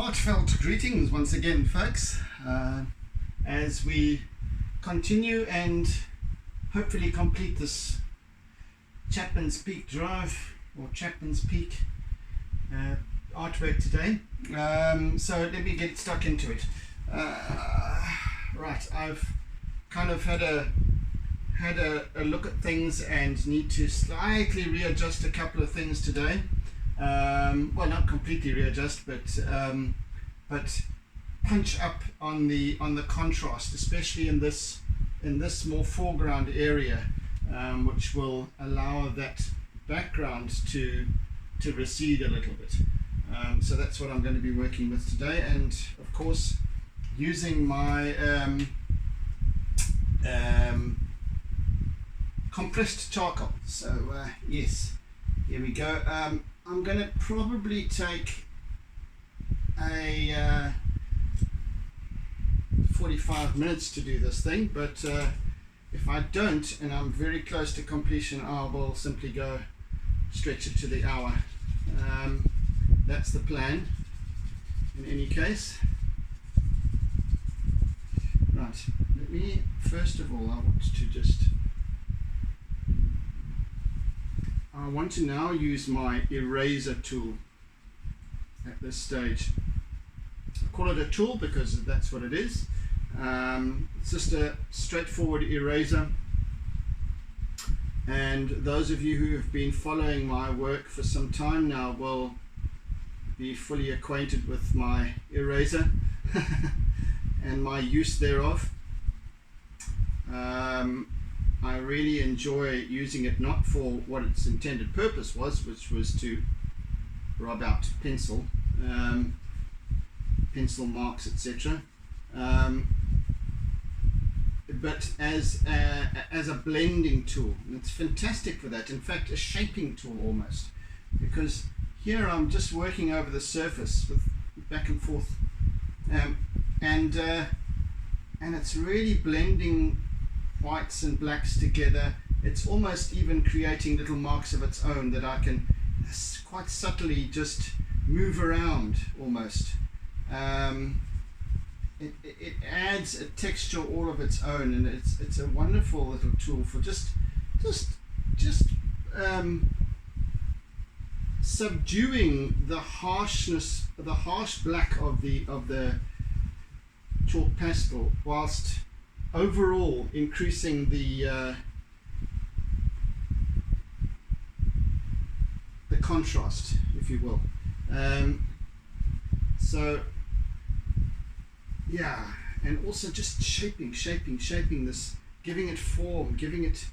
Heartfelt greetings once again, folks, as we continue and hopefully complete this Chapman's Peak drive, or Chapman's Peak artwork today. So let me get stuck into it. Right, I've kind of had a look at things and need to slightly readjust a couple of things today. Well, not completely readjust, but punch up on the contrast, especially in this more foreground area, which will allow that background to recede a little bit. So that's what I'm going to be working with today, and of course using my compressed charcoal. So yes, here we go. I'm going to probably take a 45 minutes to do this thing, but if I don't and I'm very close to completion, I will simply go stretch it to the hour. That's the plan in any case. Right, let me first of all, I want to now use my eraser tool at this stage. I call it a tool because that's what it is. It's just a straightforward eraser, and those of you who have been following my work for some time now will be fully acquainted with my eraser and my use thereof. I really enjoy using it, not for what its intended purpose was, which was to rub out pencil marks, etc., but as a blending tool. And it's fantastic for that. In fact, a shaping tool almost, because here I'm just working over the surface with back and forth, and it's really blending whites and blacks together. It's almost even creating little marks of its own that I can quite subtly just move around almost. It adds a texture all of its own, and it's a wonderful little tool for just subduing the harshness, the harsh black of the chalk pastel, whilst overall increasing the contrast, if you will. So yeah, and also just shaping this, giving it form, giving it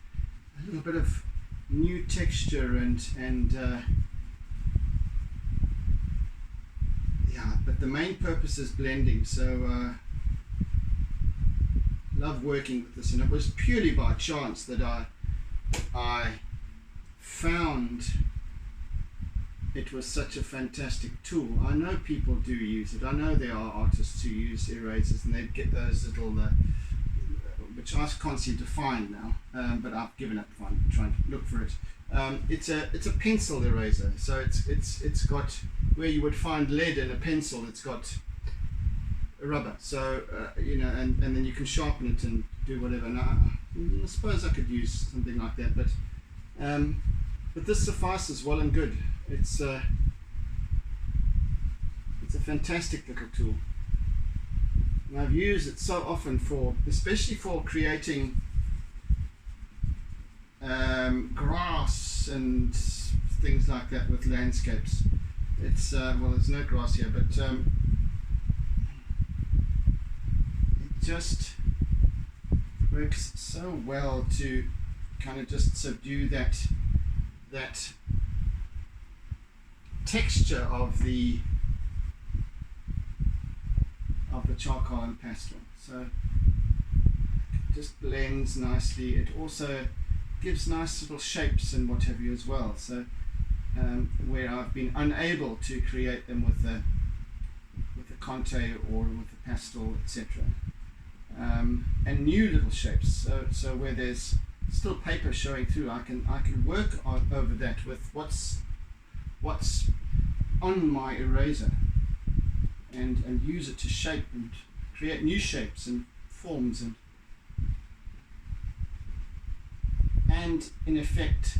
a little bit of new texture, and yeah, but the main purpose is blending. So love working with this, and it was purely by chance that I found it was such a fantastic tool. I know people do use it. I know there are artists who use erasers, and they get those little which I can't seem to find now, but I've given up trying to look for it. It's a pencil eraser, so it's got, where you would find lead in a pencil, it's got rubber, so and then you can sharpen it and do whatever. Now I suppose I could use something like that, but this suffices well and good. It's a fantastic little tool, and I've used it so often especially for creating grass and things like that with landscapes. It's well, there's no grass here, but it just works so well to kind of just subdue that texture of the charcoal and pastel. So it just blends nicely. It also gives nice little shapes and what have you as well. So where I've been unable to create them with the Conte or with the pastel, etc., and new little shapes. So where there's still paper showing through, I can work over that with what's on my eraser. and use it to shape and create new shapes and forms, and in effect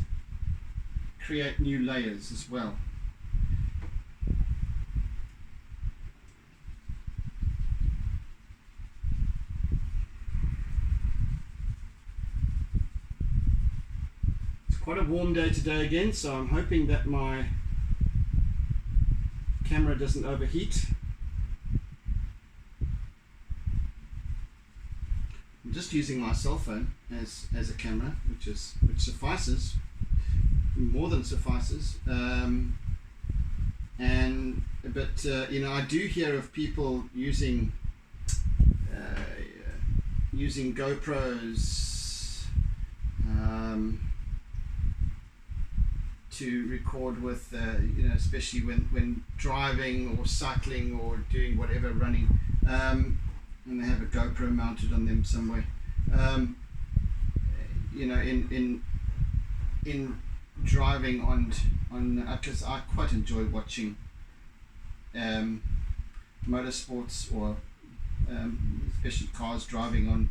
create new layers as well. It's quite a warm day today again, so I'm hoping that my camera doesn't overheat. I'm just using my cell phone as a camera, which suffices, more than suffices. But you know, I do hear of people using GoPros to record with, you know, especially when driving or cycling or doing whatever, running, and they have a GoPro mounted on them somewhere. You know, in driving on because I quite enjoy watching motorsports, or especially cars driving on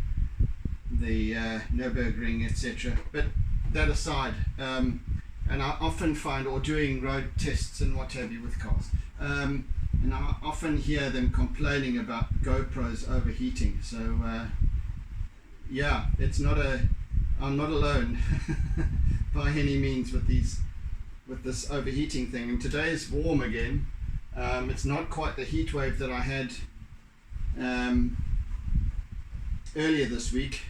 the Nürburgring, etc. But that aside, and I often find, or doing road tests and what have you with cars, and I often hear them complaining about GoPros overheating. So yeah, I'm not alone by any means with this overheating thing. And today is warm again. It's not quite the heat wave that I had earlier this week,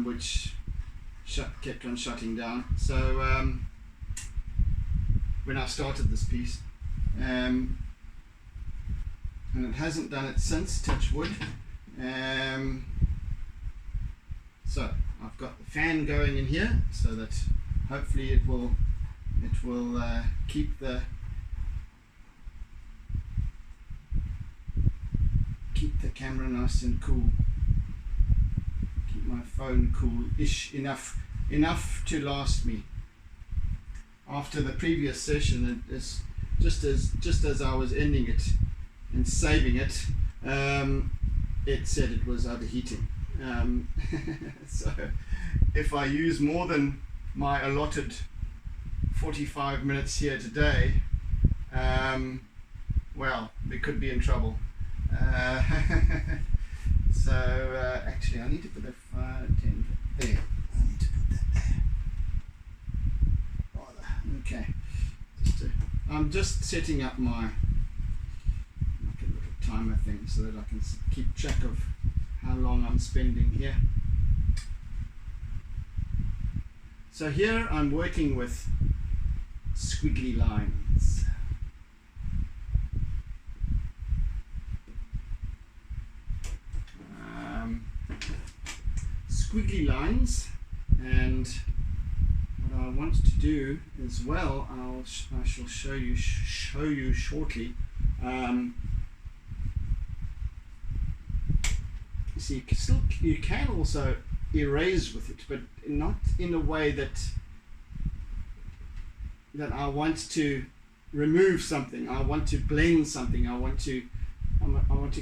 which kept on shutting down. So when I started this piece, and it hasn't done it since, touch wood. So I've got the fan going in here, so that hopefully it will keep the camera nice and cool, keep my phone cool-ish, enough to last me. After the previous session, it's just as I was ending it and saving it, it said it was overheating. So if I use more than my allotted 45 minutes here today, well, we could be in trouble. So actually I need to put a 510 there. I need to put that there. Okay. I'm just setting up my like a little timer thing so that I can keep track of how long I'm spending here. So here I'm working with squiggly lines. Squiggly lines, and what I want to do as well, I shall show you shortly. See, you can also erase with it, but not in a way that I want to remove something. I want to blend something. I want to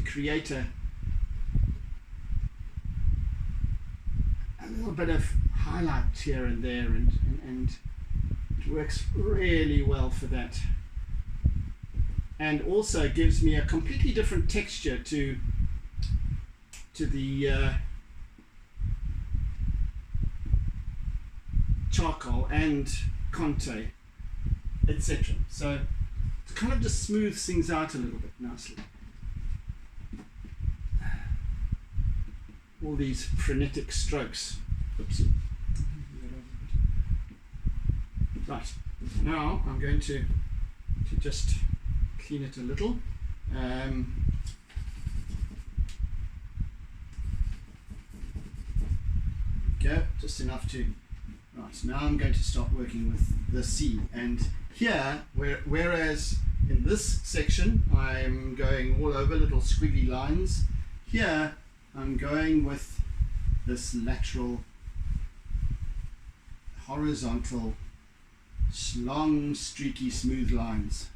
create a little bit of highlight here and there, and it works really well for that, and also gives me a completely different texture to the charcoal and Conte, etc. So it kind of just smooths things out a little bit nicely. All these frenetic strokes. Oopsie. Right, now I'm going to just clean it a little. Go, just enough to. Right, now I'm going to start working with the sea, and here, whereas in this section I'm going all over little squiggly lines, here I'm going with this lateral, horizontal, long, streaky, smooth lines,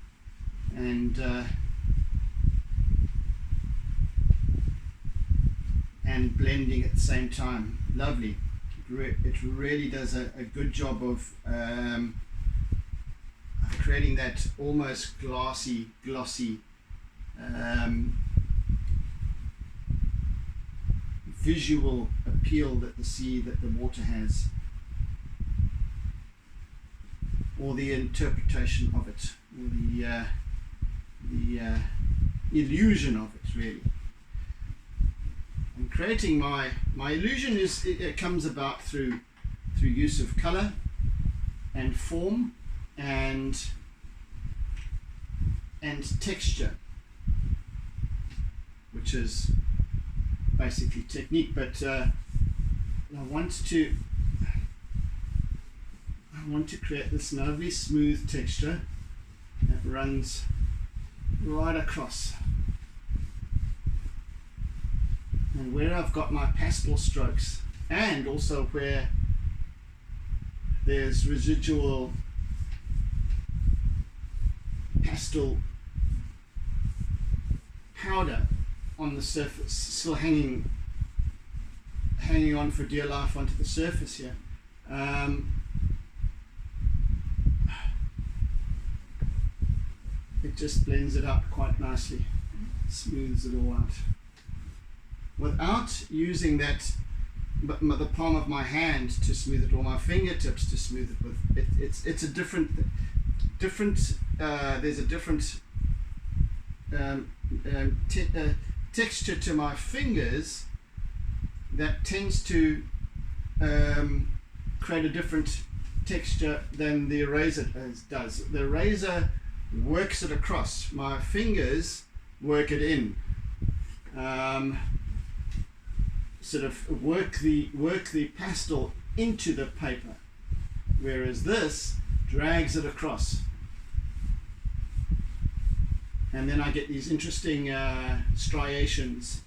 and and blending at the same time. Lovely. It really does a good job of creating that almost glossy visual appeal that the water has, or the interpretation of it, or the illusion of it, really. And creating my illusion it comes about through use of color and form and texture, which is basically technique. But I want to create this lovely smooth texture that runs right across. And where I've got my pastel strokes, and also where there's residual pastel powder on the surface, still hanging on for dear life onto the surface here. It just blends it out quite nicely, smooths it all out, without using that the palm of my hand to smooth it, or my fingertips to smooth it with. It's a different. There's a different texture to my fingers that tends to create a different texture than the eraser does. The eraser works it across. My fingers work it in. Sort of work the pastel into the paper, whereas this drags it across. And then I get these interesting striations,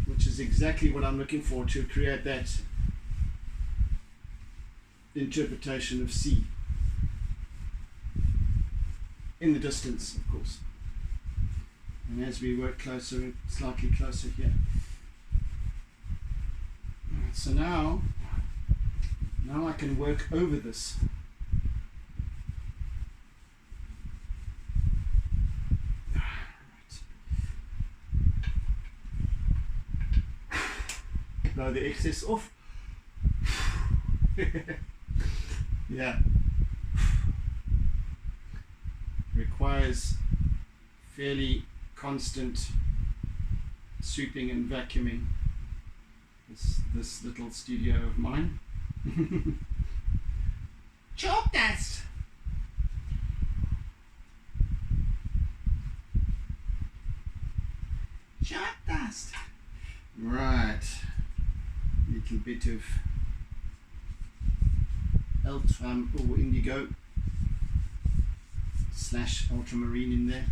which is exactly what I'm looking for to create that interpretation of sea in the distance, of course. And as we work closer, slightly closer here. Right, so now I can work over this. Blow the excess off. Yeah. Requires fairly constant sweeping and vacuuming, this little studio of mine. Chalk dust. Chalk dust. Right. Little bit of indigo / ultramarine in there.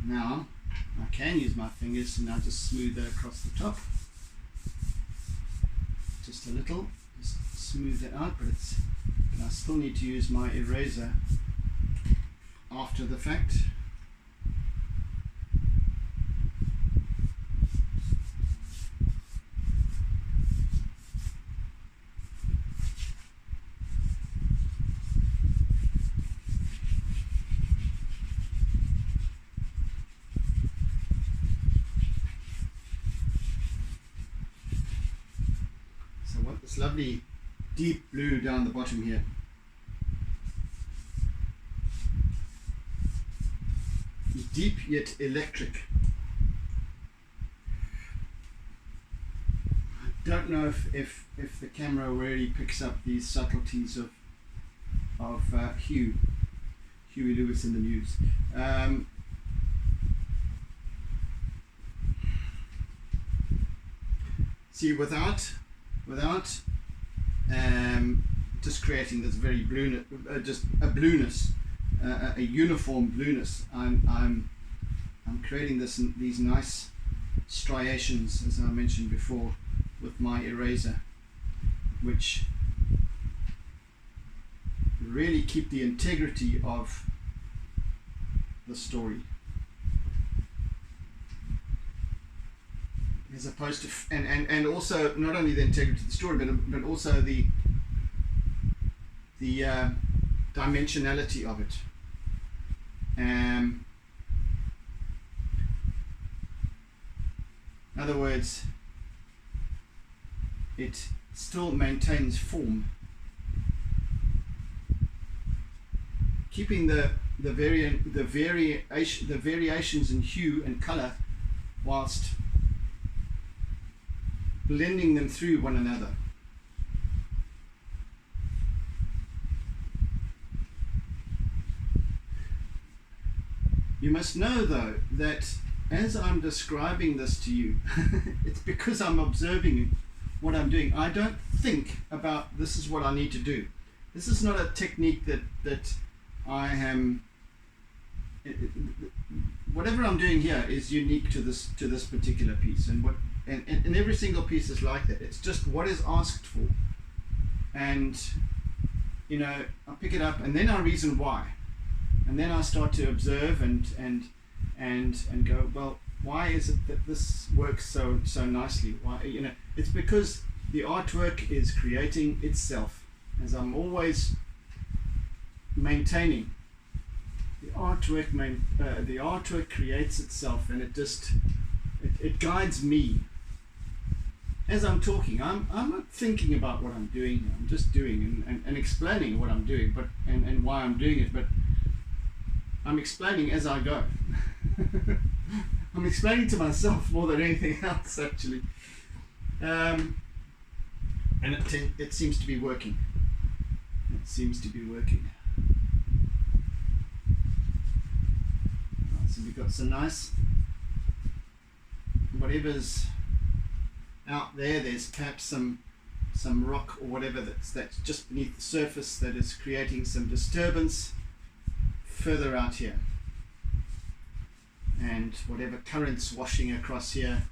Now I can use my fingers to now just smooth that across the top, just a little, just smooth it out, but I still need to use my eraser after the fact. This lovely deep blue down the bottom here. Deep yet electric. I don't know if the camera really picks up these subtleties of Huey Lewis in the News. See, without just creating this very blue, just a blueness, a uniform blueness. I'm creating these nice striations, as I mentioned before, with my eraser, which really keep the integrity of the story, as opposed to and also not only the integrity of the story, but also the dimensionality of it. In other words, it still maintains form, keeping the variations in hue and color, whilst blending them through one another. You must know, though, that as I'm describing this to you, it's because I'm observing what I'm doing. I don't think about this is what I need to do. This is not a technique that I am. Whatever I'm doing here is unique to this particular piece, and every single piece is like that. It's just what is asked for, and I pick it up and then I reason why. And then I start to observe and go, well, why is it that this works so nicely? Why, it's because the artwork is creating itself, as I'm always maintaining. The artwork creates itself, and it guides me as I'm talking. I'm not thinking about what I'm doing. I'm just doing and explaining what I'm doing, and why I'm doing it, but I'm explaining as I go. I'm explaining to myself more than anything else, actually. And it seems to be working. It seems to be working. Right, so we've got some nice, whatever's out there, there's perhaps some rock or whatever that's just beneath the surface that is creating some disturbance further out here, and whatever currents washing across here,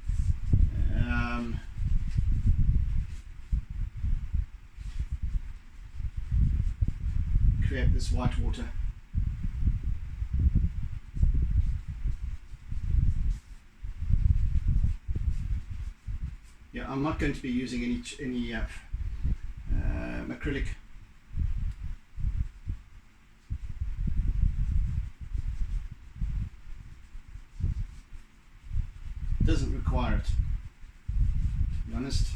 create this white water. Yeah, I'm not going to be using any acrylic. Doesn't require it, to be honest.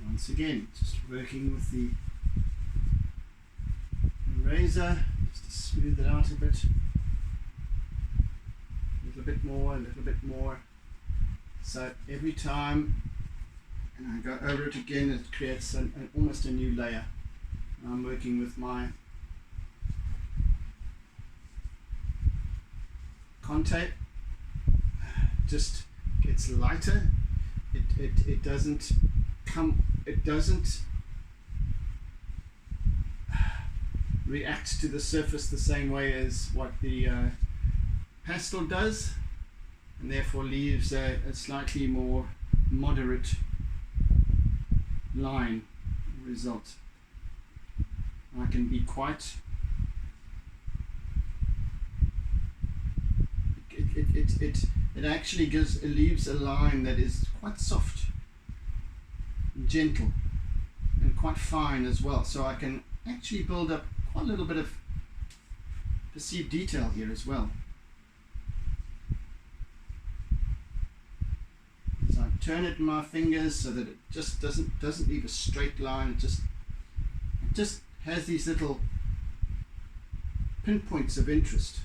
Once again, just working with the eraser just to smooth it out a bit. A little bit more. So every time, and I go over it again, it creates almost a new layer. I'm working with my contact. Just gets lighter. It doesn't react to the surface the same way as what the pastel does, and therefore leaves a slightly more moderate line result. I can be quite it actually leaves a line that is quite soft, gentle, and quite fine as well, so I can actually build up quite a little bit of perceived detail here as well. So I turn it in my fingers so that it just doesn't leave a straight line. It just has these little pinpoints of interest.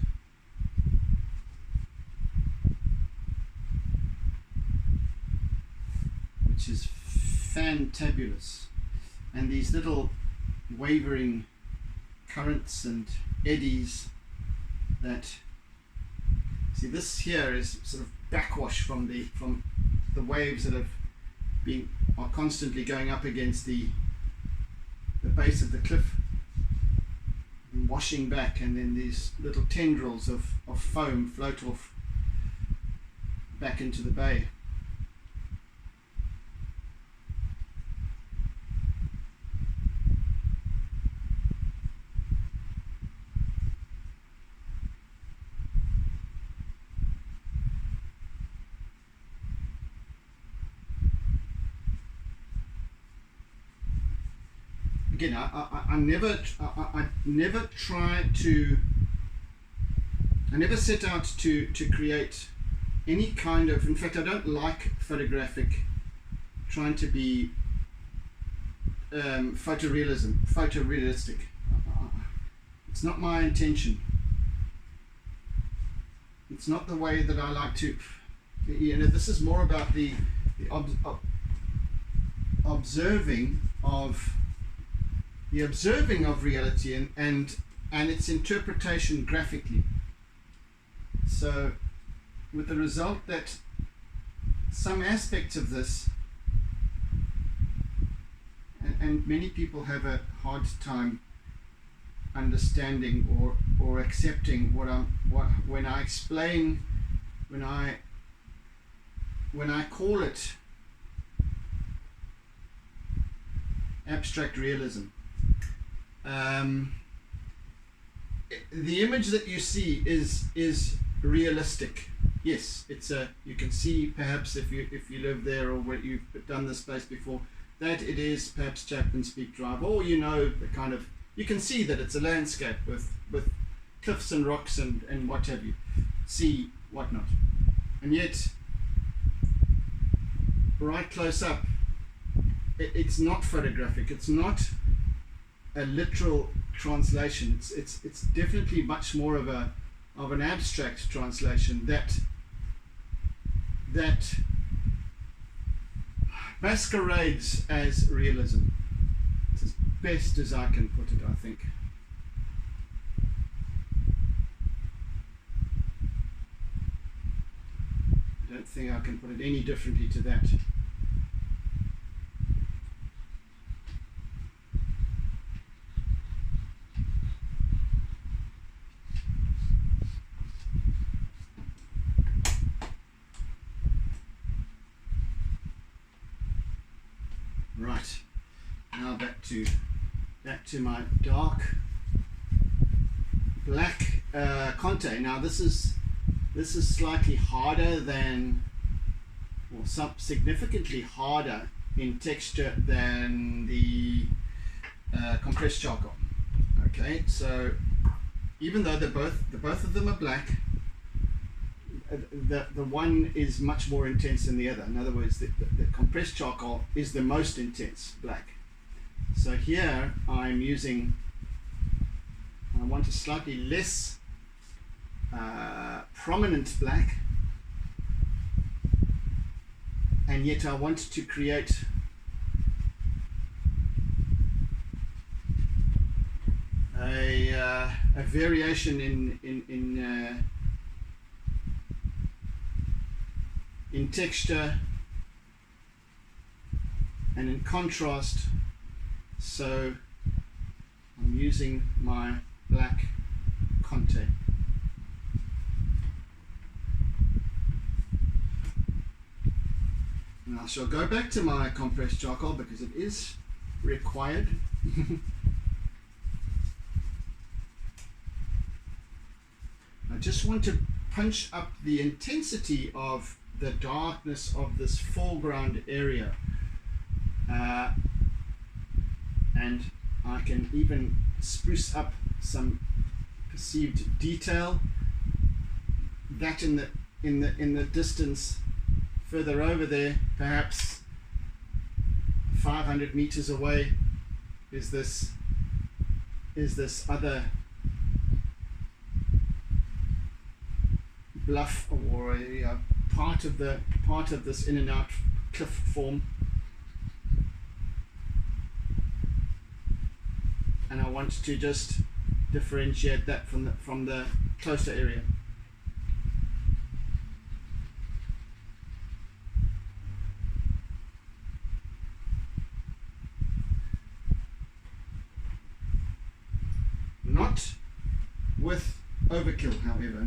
fantabulous. And these little wavering currents and eddies that, see, this here is sort of backwash from the waves that are constantly going up against the base of the cliff and washing back, and then these little tendrils of foam float off back into the bay. Again, I never set out to create any kind of, in fact I don't like trying to be photorealistic. It's not my intention. It's not the way that I like to, this is more about the observing of reality and its interpretation graphically. So with the result that some aspects of this, and many people have a hard time understanding or accepting when I call it abstract realism. The image that you see is realistic. Yes, you can see, perhaps if you live there or where you've done this place before, that it is perhaps Chapman's Peak Drive, or you can see that it's a landscape with cliffs and rocks and what have you, sea, whatnot. And yet, right close up, it's not photographic. It's not a literal translation. It's definitely much more of an abstract translation that masquerades as realism. It's as best as I can put it, I think. I don't think I can put it any differently to that. Right, now back to my dark black Conte. Now this is slightly harder than, or significantly harder in texture than the compressed charcoal. Okay, so even though the both of them are black, the one is much more intense than the other. In other words, the compressed charcoal is the most intense black. So here I want a slightly less prominent black, and yet I want to create a variation in texture and in contrast. So I'm using my black Conte. And I shall go back to my compressed charcoal because it is required. I just want to punch up the intensity of the darkness of this foreground area, and I can even spruce up some perceived detail. That in the distance further over there, perhaps 500 meters away, is this other bluff or a part of this in and out cliff form. and I want to just differentiate that from the closer area. Not with overkill, however,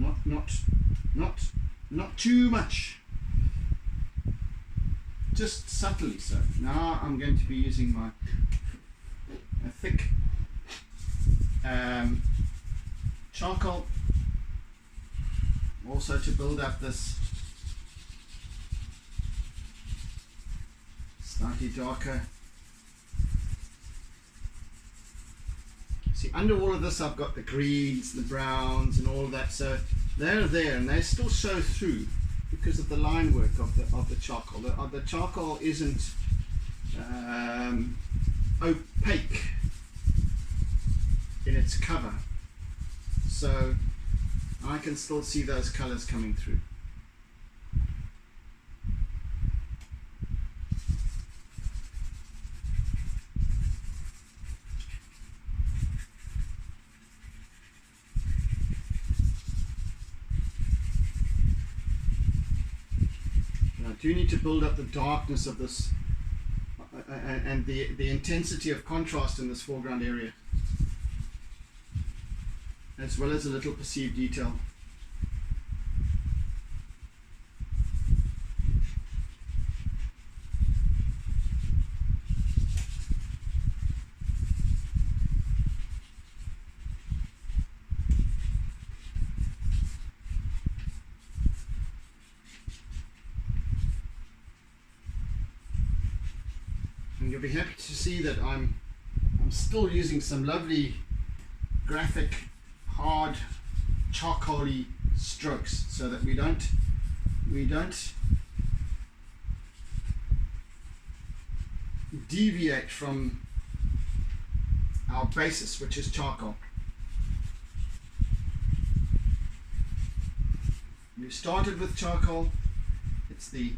not too much. Just subtly so. Now I'm going to be using a thick charcoal, also to build up this slightly darker. See, under all of this I've got the greens, the browns and all of that, so they're there and they still show through because of the line work of the charcoal. The charcoal isn't opaque in its cover, so I can still see those colors coming through. I do need to build up the darkness of this and the intensity of contrast in this foreground area, as well as a little perceived detail. And you'll be happy to see that I'm still using some lovely graphic, hard, charcoaly strokes, so that we don't deviate from our basis, which is charcoal. We started with charcoal. It's the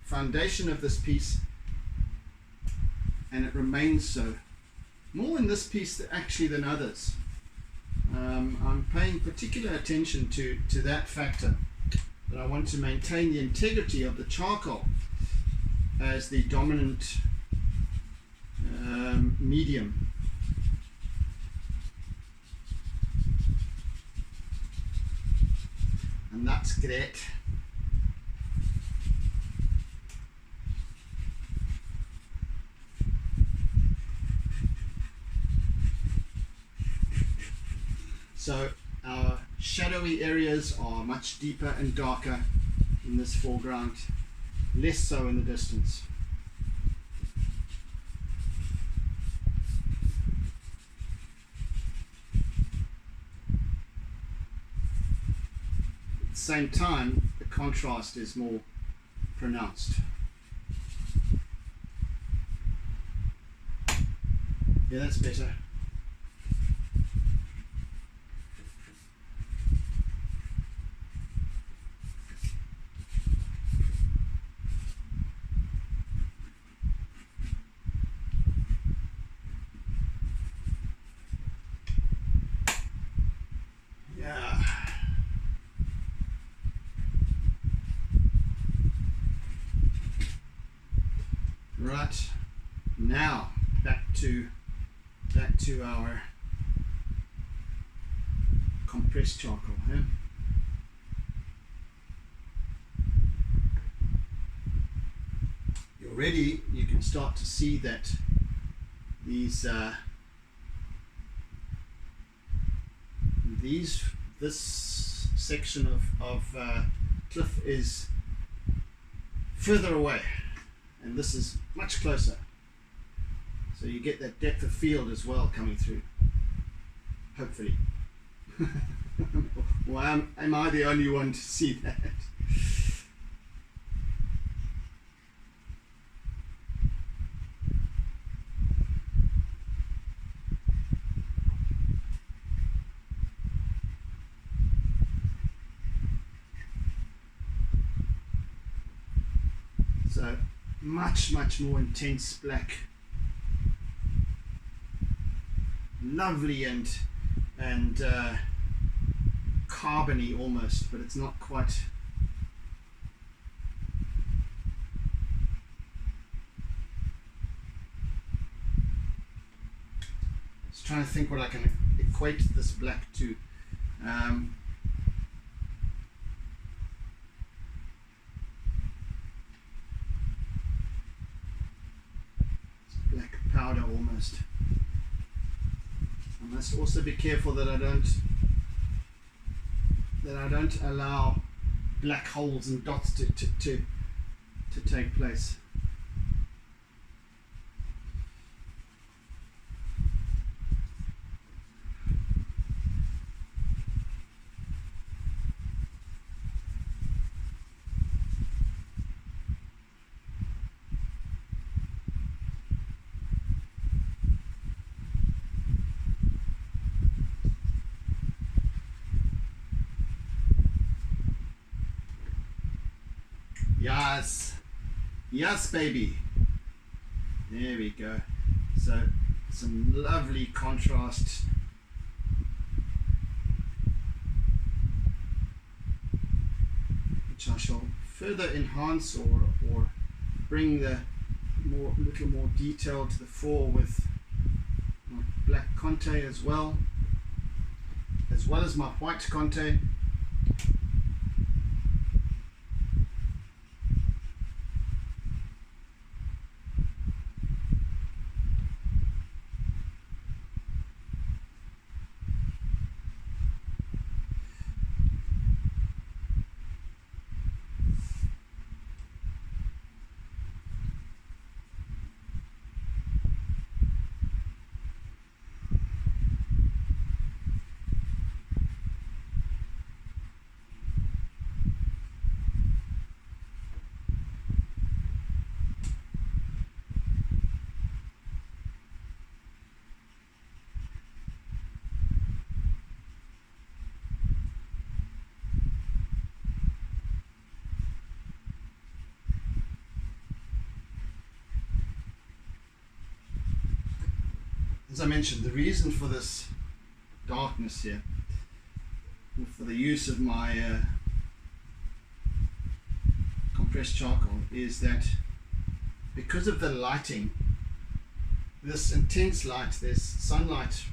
foundation of this piece, and it remains so. More in this piece actually than others. I'm paying particular attention to that factor, that I want to maintain the integrity of the charcoal as the dominant medium. And that's great. So our shadowy areas are much deeper and darker in this foreground, less so in the distance. At the same time, the contrast is more pronounced. Yeah, that's better. Right, now back to our compressed charcoal. Already you can start to see that this section of cliff is further away, and this is much closer, so you get that depth of field as well coming through, hopefully. Well, am I the only one to see that? So much more intense black lovely and carbony almost, but it's not quite. Just trying to think what I can equate this black to. It's black powder almost. I must also be careful that I don't allow black holes and dots to take place. Yes, baby. There we go. So some lovely contrast. Which I shall further enhance or bring the little more detail to the fore with my black conte as well as my white conte. As I mentioned, the reason for this darkness here, for the use of my compressed charcoal, is that because of the lighting, this intense light, there's sunlight,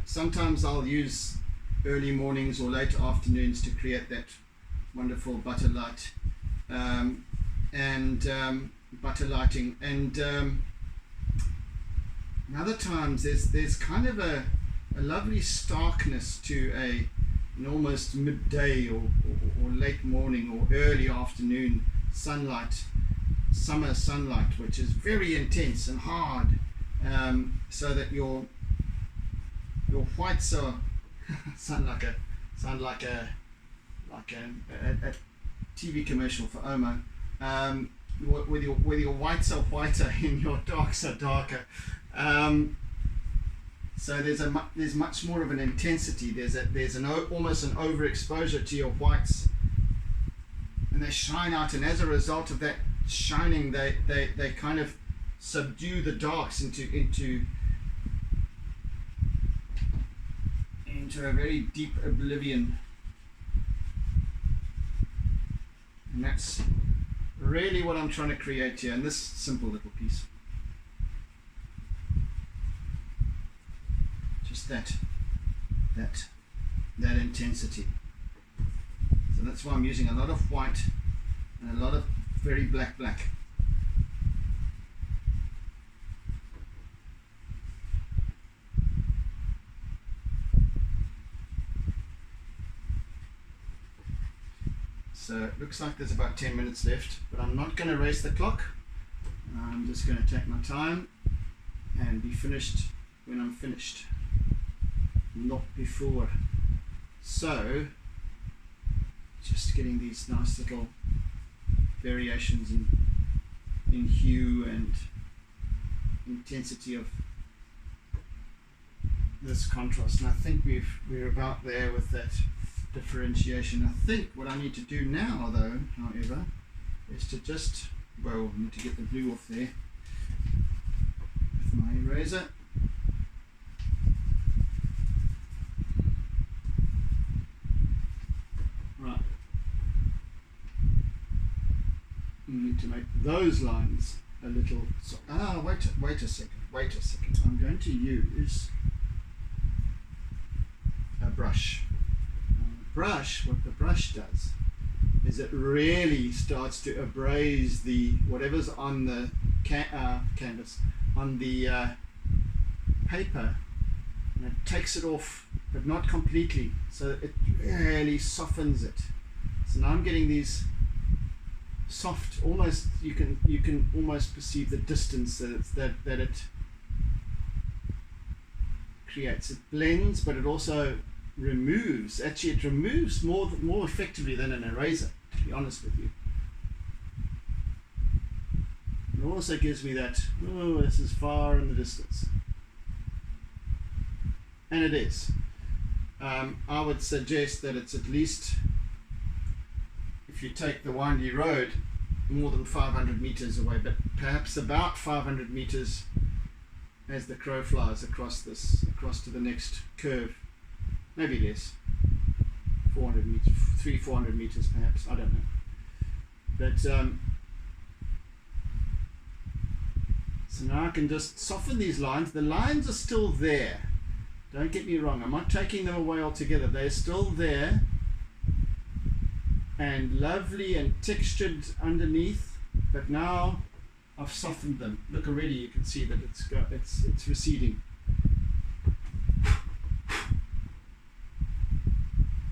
sometimes I'll use early mornings or late afternoons to create that wonderful butter light and butter lighting, and other times there's kind of a lovely starkness to an almost midday or late morning or early afternoon sunlight, summer sunlight, which is very intense and hard, so that your whites are sound like a TV commercial for Omo. With your whites are whiter and your darks are darker. So there's much more of an intensity. There's almost an overexposure to your whites, and they shine out. And as a result of that shining, they kind of subdue the darks into a very deep oblivion. And that's really what I'm trying to create here in this simple little piece. Just that intensity. So that's why I'm using a lot of white and a lot of very black. So it looks like there's about 10 minutes left, but I'm not going to race the clock. I'm just going to take my time and be finished when I'm finished, not before. So just getting these nice little variations in hue and intensity of this contrast, and I think we're about there with that differentiation. I think what I need to do now, though, however, is to just, I need to get the blue off there with my eraser. to make those lines a little. Wait a second. I'm going to use a brush. What the brush does is it really starts to abrase the whatever's on the canvas, on the paper, and it takes it off, but not completely. So it really softens it. So now I'm getting these soft, almost you can almost perceive the distance that it creates. It blends, but it also removes. Actually, it removes more effectively than an eraser, to be honest with you. It also gives me that, oh, this is far in the distance. And it is. I would suggest that it's at least, if you take the windy road, more than 500 meters away, but perhaps about 500 meters as the crow flies across to the next curve. Maybe less, 400 meters, 300-400 meters perhaps, I don't know. But so now I can just soften these lines. The lines are still there, don't get me wrong, I'm not taking them away altogether. They're still there and lovely and textured underneath, but now I've softened them. Look, already you can see that it's receding.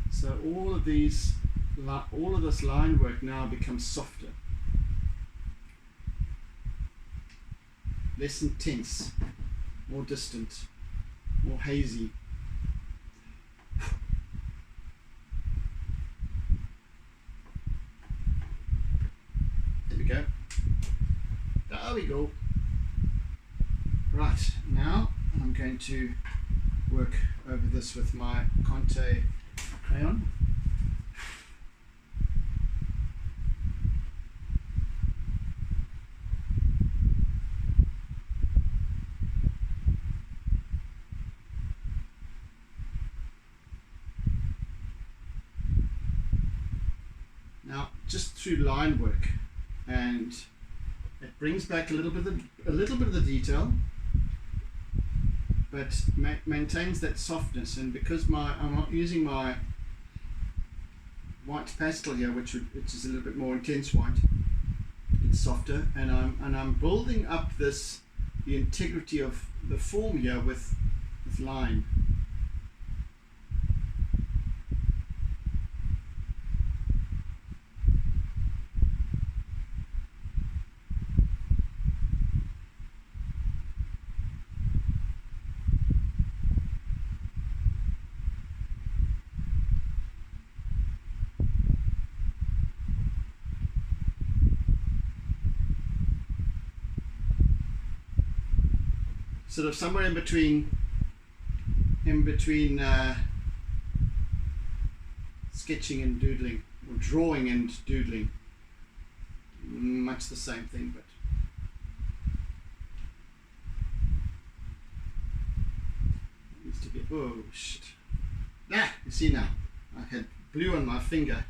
So all of this line work now becomes softer, less intense, more distant, more hazy. There we go. There we go. Right, now I'm going to work over this with my Conte crayon. Now, just through line work, and it brings back a little bit of the detail, but maintains that softness. And because I'm not using my white pastel here, which is a little bit more intense white, it's softer, and I'm building up the integrity of the form here with line. Sort of somewhere in between sketching and doodling, or drawing and doodling. Much the same thing, but it needs to be. Oh shit! You see now, I had blue on my finger.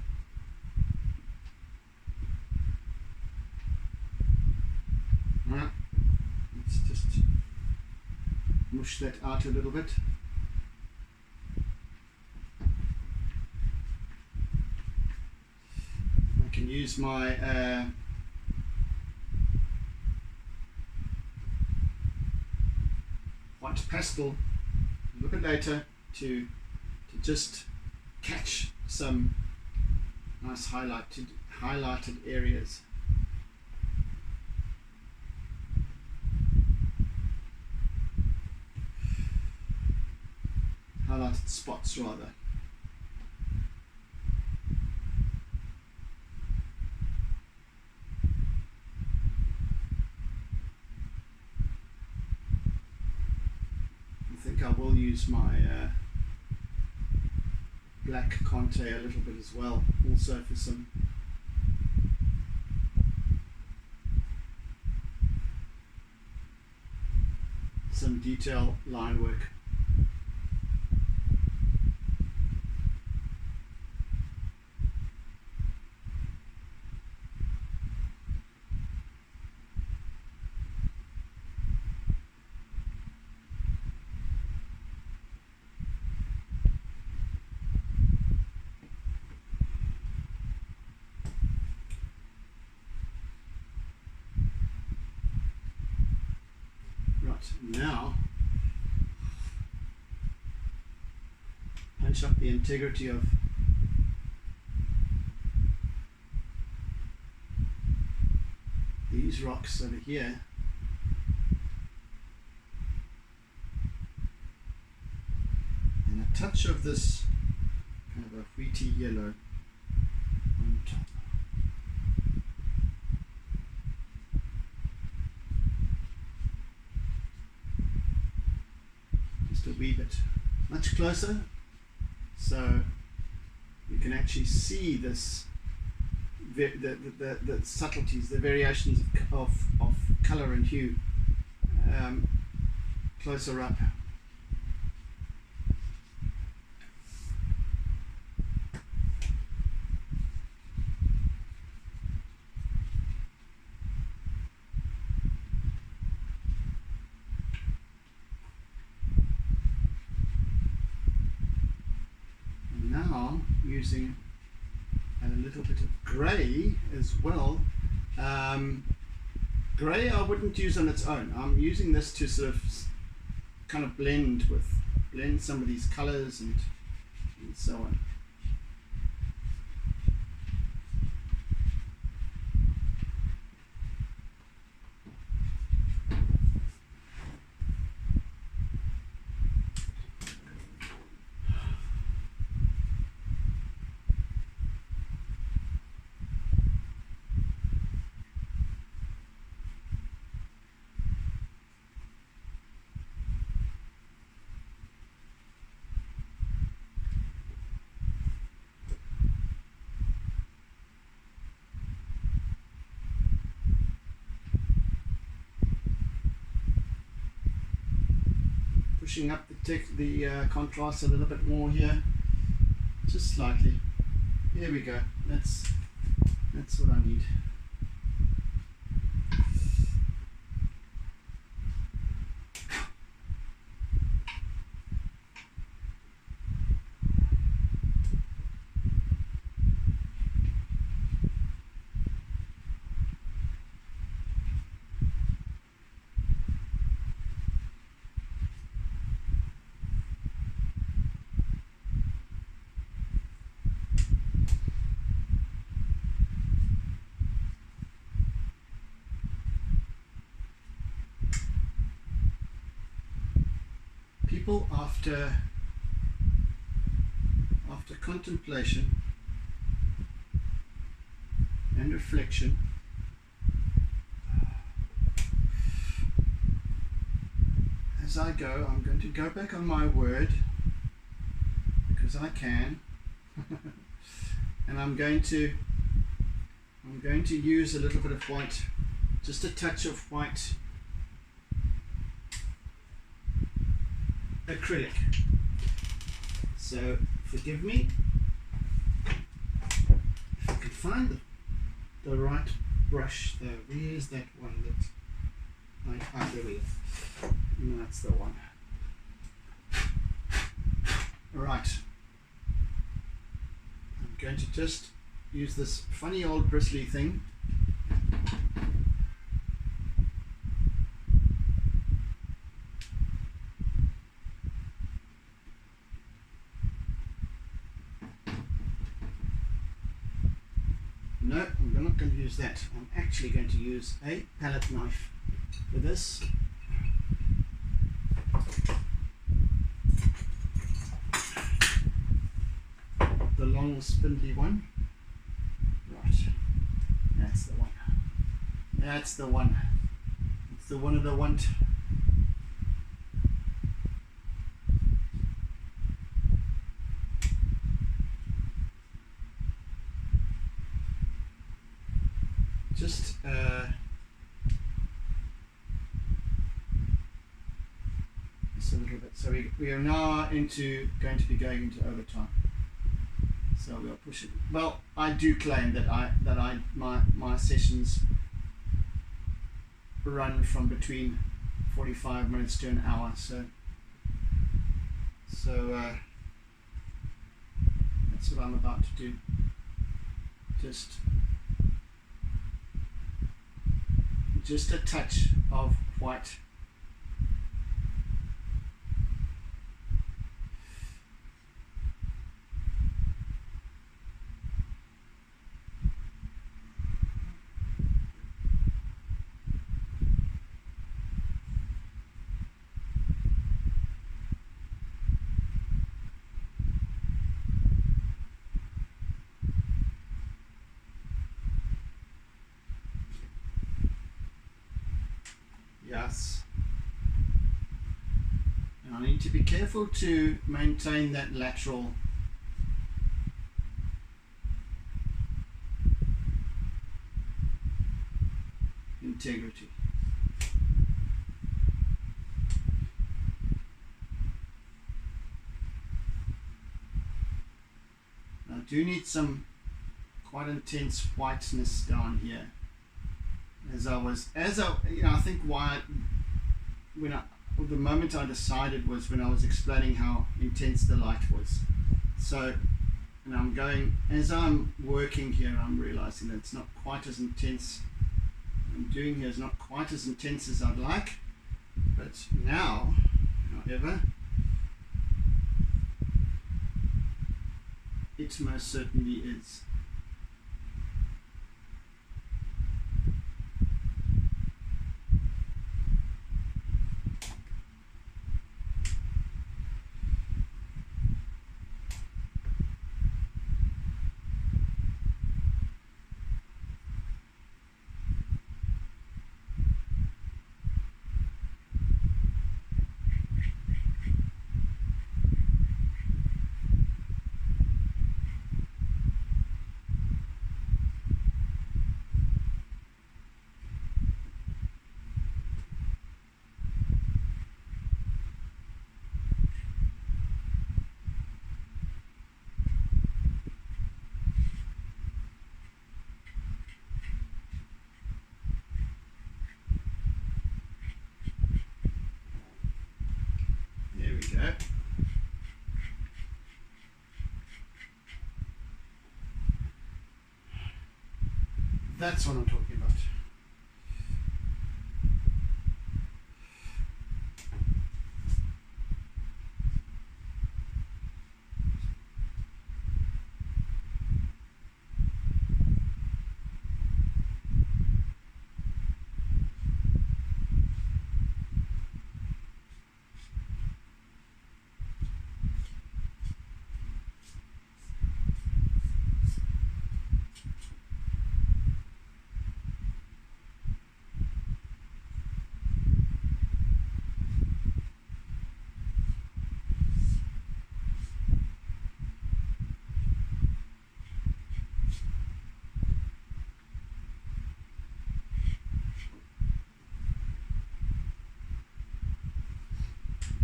Let's just mush that out a little bit. I can use my white pastel a little bit later to just catch some nice highlighted areas. Highlighted spots rather. I think I will use my black Conte a little bit as well, also for some detail line work. Right, now punch up the integrity of these rocks over here. And a touch of this kind of a wheaty yellow on top. Just a wee bit. Much closer, so you can actually see this, the subtleties, the variations of color and hue closer up. Now using a little bit of grey as well. Grey I wouldn't use on its own. I'm using this to sort of kind of blend some of these colours and so on. Pushing up the contrast a little bit more here, just slightly. Here we go. That's what I need. People after contemplation and reflection as I go, I'm going to go back on my word because I can and I'm going to use a little bit of white, just a touch of white acrylic. So forgive me if I can find the right brush though. Where's that one that there we go. And that's the one. Right. I'm going to just use this funny old bristly thing. No, I'm not going to use that. I'm actually going to use a palette knife for this. The long spindly one. Right. That's the one. That's the one. It's the one of the want. Just just a little bit. So we are now going to be going into overtime. So we'll push it. Well, I do claim that my sessions run from between 45 minutes to an hour. So that's what I'm about to do. Just a touch of white Yes. And I need to be careful to maintain that lateral integrity. I do need some quite intense whiteness down here. I think the moment I decided was when I was explaining how intense the light was. So, and as I'm working here, I'm realizing that it's not quite as intense. What I'm doing here is not quite as intense as I'd like, but now, however, it most certainly is. There we go. That's what I'm talking about.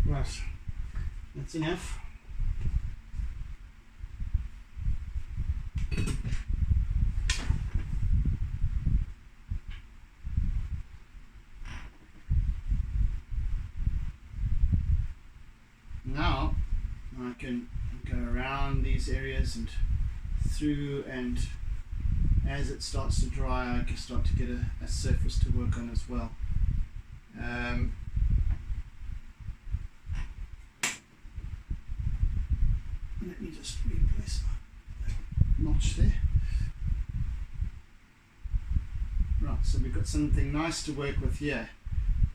Right, that's enough. Now I can go around these areas and through, and as it starts to dry I can start to get a surface to work on as well. Let me just replace that notch there. Right, so we've got something nice to work with here.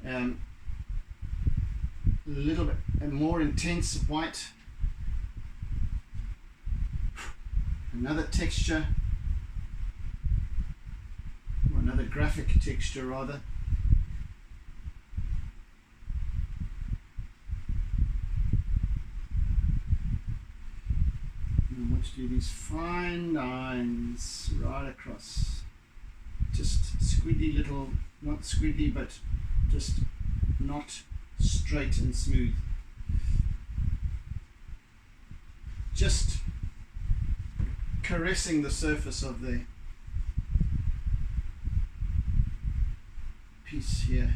A little bit more intense white, another texture, or another graphic texture rather. And I want to do these fine lines right across, just squiddy little, not squiddy but just not straight and smooth. Just caressing the surface of the piece here.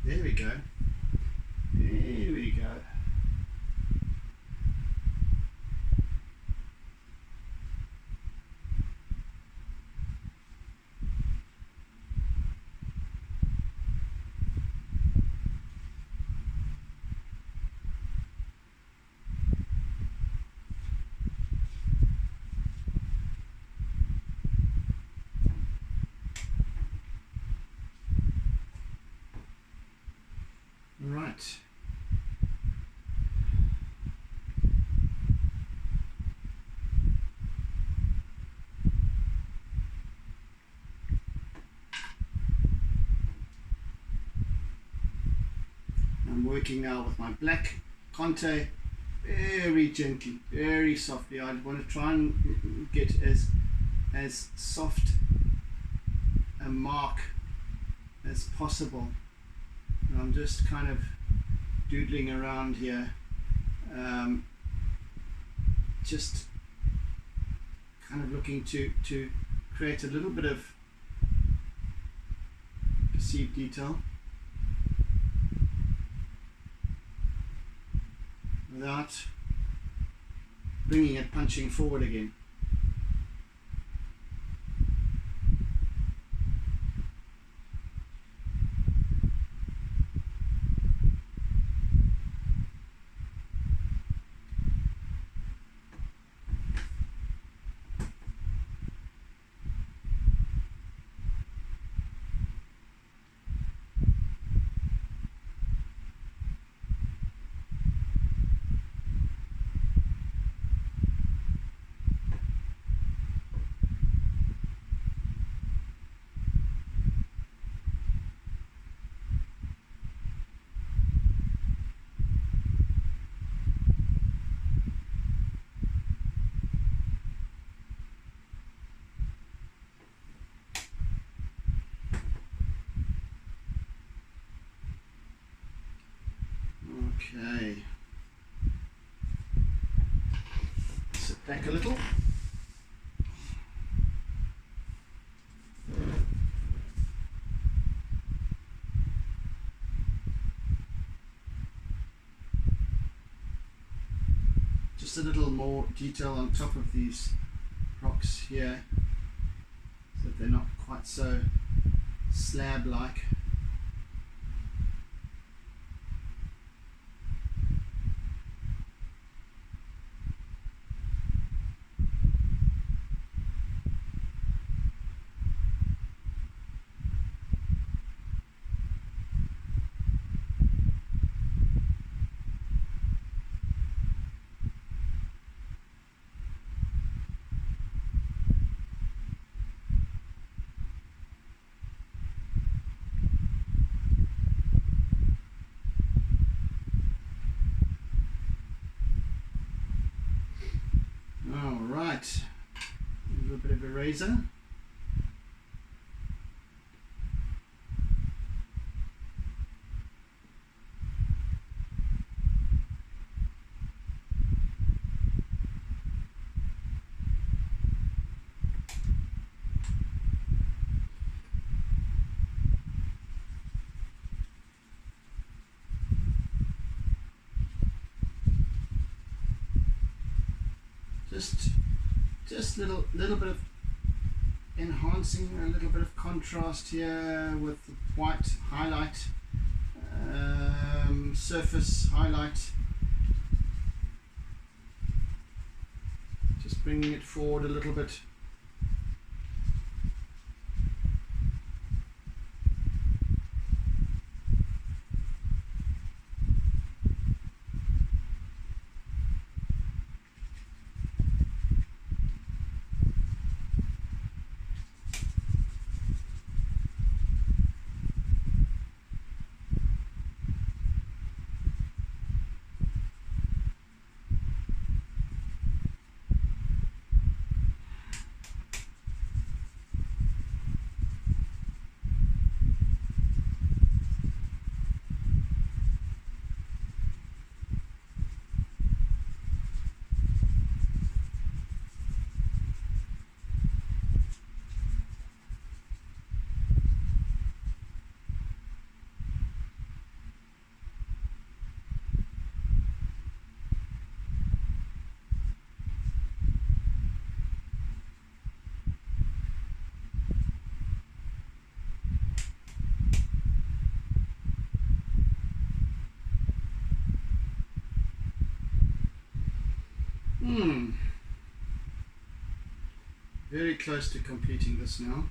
There we go. There we go. working now with my black Conte, very gently, very softly. I want to try and get as soft a mark as possible. And I'm just kind of doodling around here, just kind of looking to create a little bit of perceived detail without bringing it punching forward again. Okay, sit back a little. Just a little more detail on top of these rocks here, so that they're not quite so slab-like. Alright, a little bit of eraser. Just little bit of enhancing, a little bit of contrast here with white highlight, surface highlight, just bringing it forward a little bit. Very close to completing this now.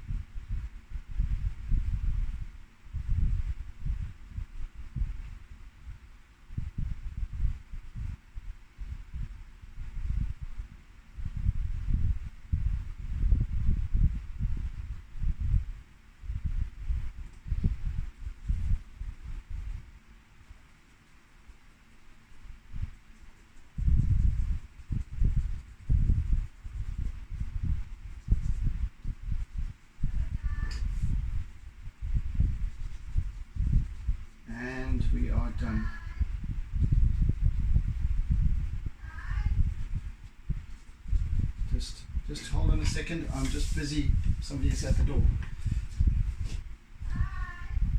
Just hold on a second. I'm just busy. Somebody's at the door.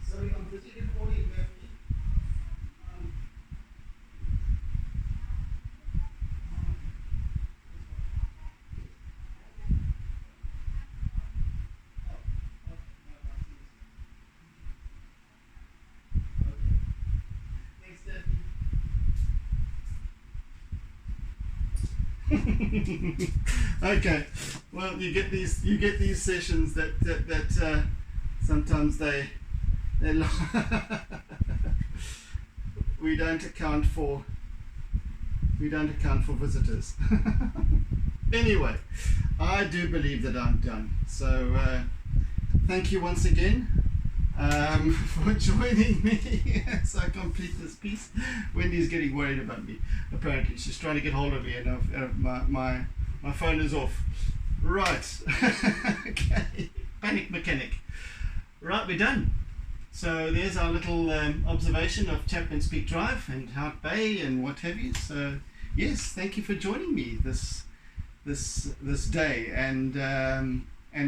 Sorry, I'm busy recording. Okay, well, you get these sessions that sometimes they we don't account for visitors. Anyway, I do believe that I'm done. So thank you once again for joining me as I complete this piece. Wendy's getting worried about me. Apparently, she's trying to get hold of me, and my phone is off. Right. Okay. Panic mechanic. Right, we're done. So there's our little observation of Chapman's Peak Drive and Hout Bay and what have you. So yes, thank you for joining me this day and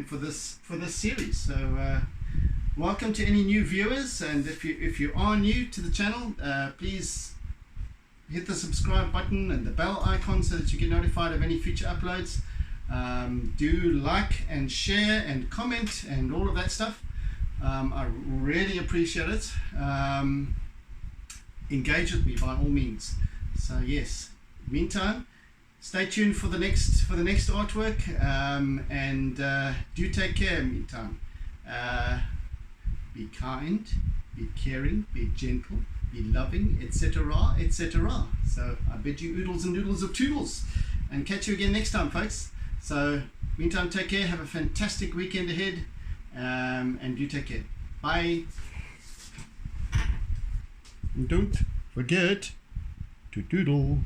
for this series. So welcome to any new viewers, and if you are new to the channel, please hit the subscribe button and the bell icon so that you get notified of any future uploads. Do like and share and comment and all of that stuff. I really appreciate it. Engage with me by all means. So yes, meantime, stay tuned for the next artwork, and do take care. Meantime, be kind, be caring, be gentle, be loving, etc., etc. So I bid you oodles and noodles of toodles, and catch you again next time, folks. So meantime, take care, have a fantastic weekend ahead, and do take care. Bye. And don't forget to doodle.